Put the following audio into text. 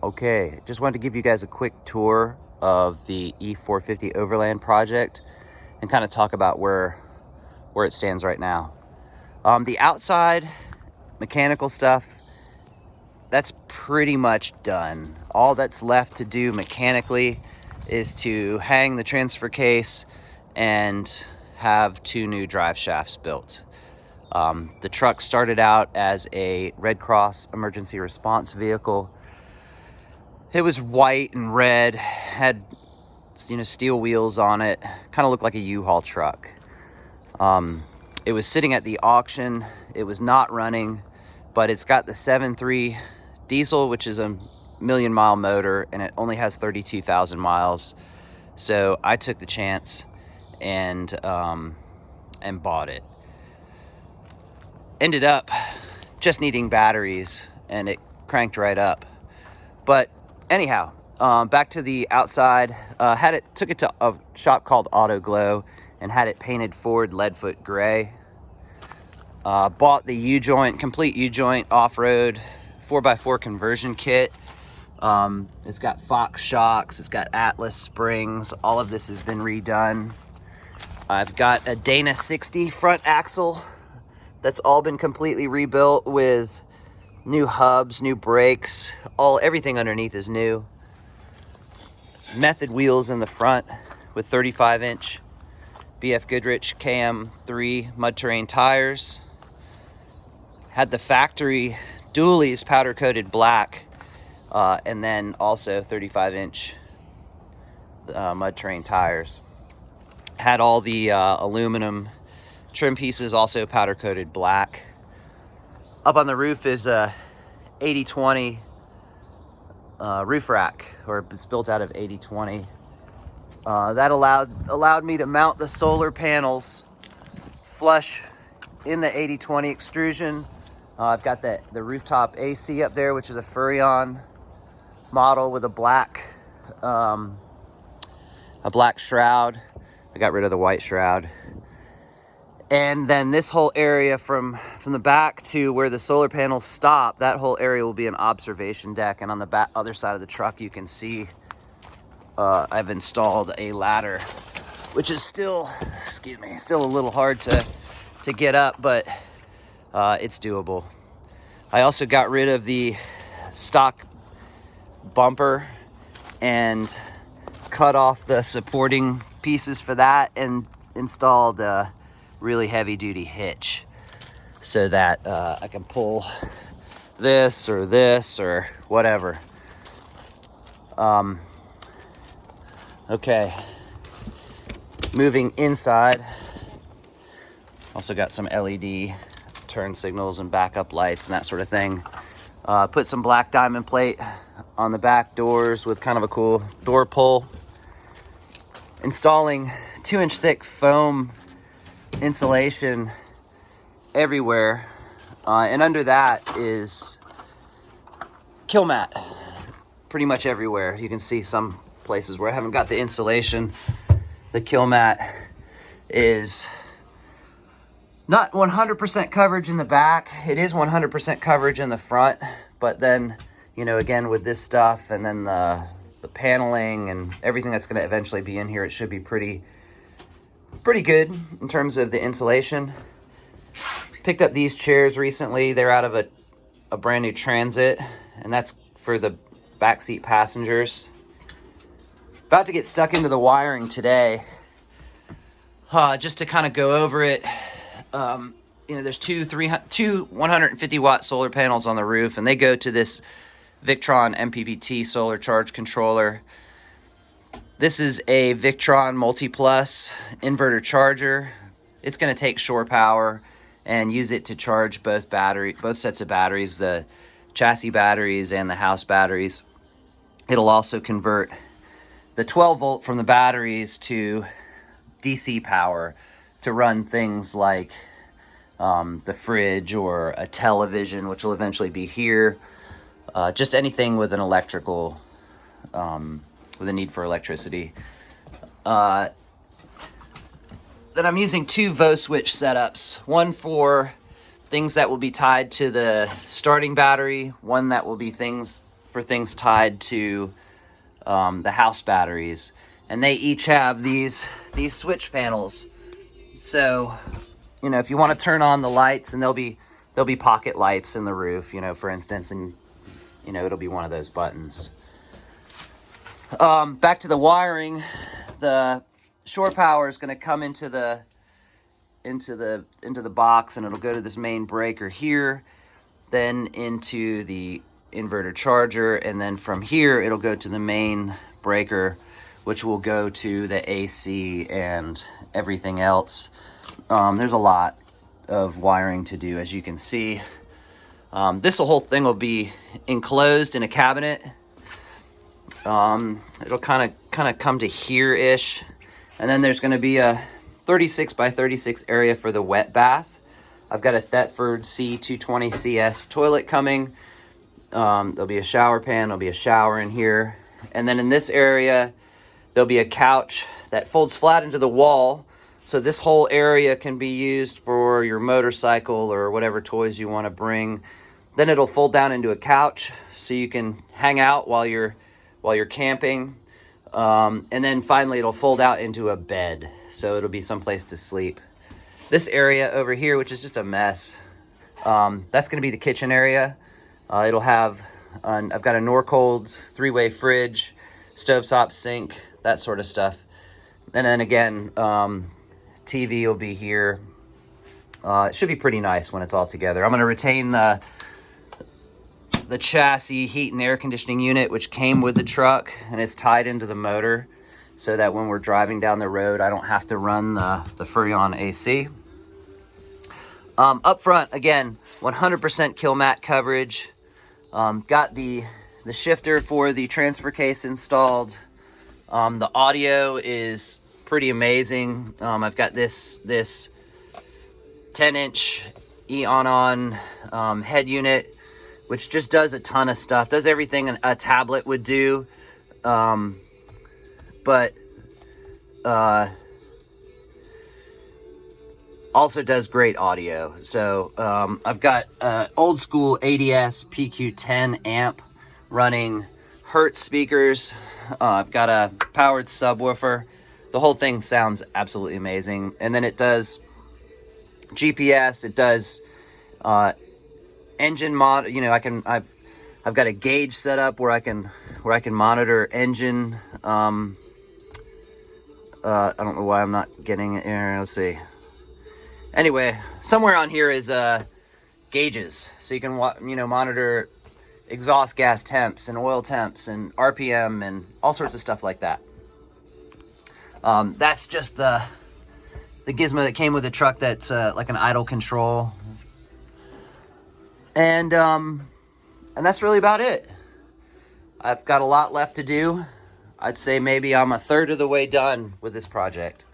Okay, just wanted to give you guys a quick tour of the E450 Overland project and kind of talk about where it stands right now. The outside mechanical stuff, that's pretty much done. All that's left to do mechanically is to hang the transfer case and have 2 new drive shafts built. The truck started out as a Red Cross emergency response vehicle. It was white and red, had steel wheels on it, kind of looked like a U-Haul truck. It was sitting at the auction. It was not running, but it's got the 7.3 diesel, which is a million-mile motor, and it only has 32,000 miles. So I took the chance and bought it. Ended up just needing batteries, and it cranked right up. But anyhow, back to the outside. Took it to a shop called Auto Glow and had it painted Ford Leadfoot gray. Bought the U-joint, complete U-joint off-road 4x4 conversion kit. It's got Fox shocks, it's got Atlas springs. All of this has been redone. I've got a Dana 60 front axle that's all been completely rebuilt with new hubs, new brakes, everything underneath is new. Method wheels in the front with 35-inch BF Goodrich KM3 mud terrain tires. Had the factory dualies powder coated black, and then also 35-inch mud terrain tires. Had all the aluminum trim pieces also powder coated black. Up on the roof is a 80/20 roof rack, or it's built out of 80/20. That allowed me to mount the solar panels flush in the 80/20 extrusion. I've got the rooftop AC up there, which is a Furrion model with a black shroud. I got rid of the white shroud. And then this whole area from the back to where the solar panels stop, that whole area will be an observation deck. And on the other side of the truck, you can see I've installed a ladder, which is still a little hard to get up, but it's doable. I also got rid of the stock bumper and cut off the supporting pieces for that and installed a really heavy duty hitch so that I can pull this or whatever. Okay, moving inside. Also got some LED turn signals and backup lights and that sort of thing. Put some black diamond plate on the back doors with kind of a cool door pull. Installing 2-inch thick foam insulation everywhere, and under that is kill mat pretty much everywhere. You can see some places where I haven't got the insulation. The kill mat is not 100% coverage in the back. It is 100% coverage in the front, but then, again, with this stuff and then the paneling and everything that's going to eventually be in here, it should be pretty good in terms of the insulation. Picked up these chairs recently. They're out of a brand new Transit, and that's for the backseat passengers. About to get stuck into the wiring today, just to kind of go over it. There's two 150 watt solar panels on the roof, and they go to this Victron MPPT solar charge controller. This is a Victron Multi-Plus inverter charger. It's going to take shore power and use it to charge both sets of batteries, the chassis batteries and the house batteries. It'll also convert the 12 volt from the batteries to DC power to run things like the fridge or a television, which will eventually be here. Just anything with an electrical, with a need for electricity. Then I'm using 2 VO switch setups. One for things that will be tied to the starting battery. One that will be things for things tied to the house batteries. And they each have these switch panels. So, you know, if you want to turn on the lights, and there'll be pocket lights in the roof, you know, for instance, and you know, it'll be one of those buttons. Back to the wiring, the shore power is going to come into the box, and it'll go to this main breaker here, then into the inverter charger, and then from here it'll go to the main breaker, which will go to the AC and everything else. There's a lot of wiring to do, as you can see. This whole thing will be enclosed in a cabinet. It'll kind of come to here-ish, and then there's going to be a 36 by 36 area for the wet bath. I've got a Thetford C220CS toilet coming. There'll be a shower pan, there'll be a shower in here, and then in this area there'll be a couch that folds flat into the wall, so this whole area can be used for your motorcycle or whatever toys you want to bring. Then it'll fold down into a couch so you can hang out while you're camping, and then finally it'll fold out into a bed, so it'll be someplace to sleep. This area over here, which is just a mess, that's going to be the kitchen area. It'll have, I've got a Norcold 3-way fridge, stovetop, sink, that sort of stuff. And then again, TV will be here. It should be pretty nice when it's all together. I'm going to retain the chassis heat and air conditioning unit, which came with the truck and is tied into the motor, so that when we're driving down the road, I don't have to run the Furrion AC. Up front, again, 100% kill mat coverage. Got the shifter for the transfer case installed. The audio is pretty amazing. I've got this 10-inch E-on head unit, which just does a ton of stuff. Does everything a tablet would do, but also does great audio. So I've got old school ADS PQ10 amp running Hertz speakers. I've got a powered subwoofer. The whole thing sounds absolutely amazing. And then it does GPS. It does engine mod. You know, I've got a gauge set up where I can monitor engine. I don't know why I'm not getting it here. Let's see. Anyway, somewhere on here is gauges, so you can monitor exhaust gas temps and oil temps and RPM and all sorts of stuff like that. That's just the gizmo that came with the truck. That's like an idle control, and that's really about it. I've got a lot left to do. I'd say maybe I'm a third of the way done with this project.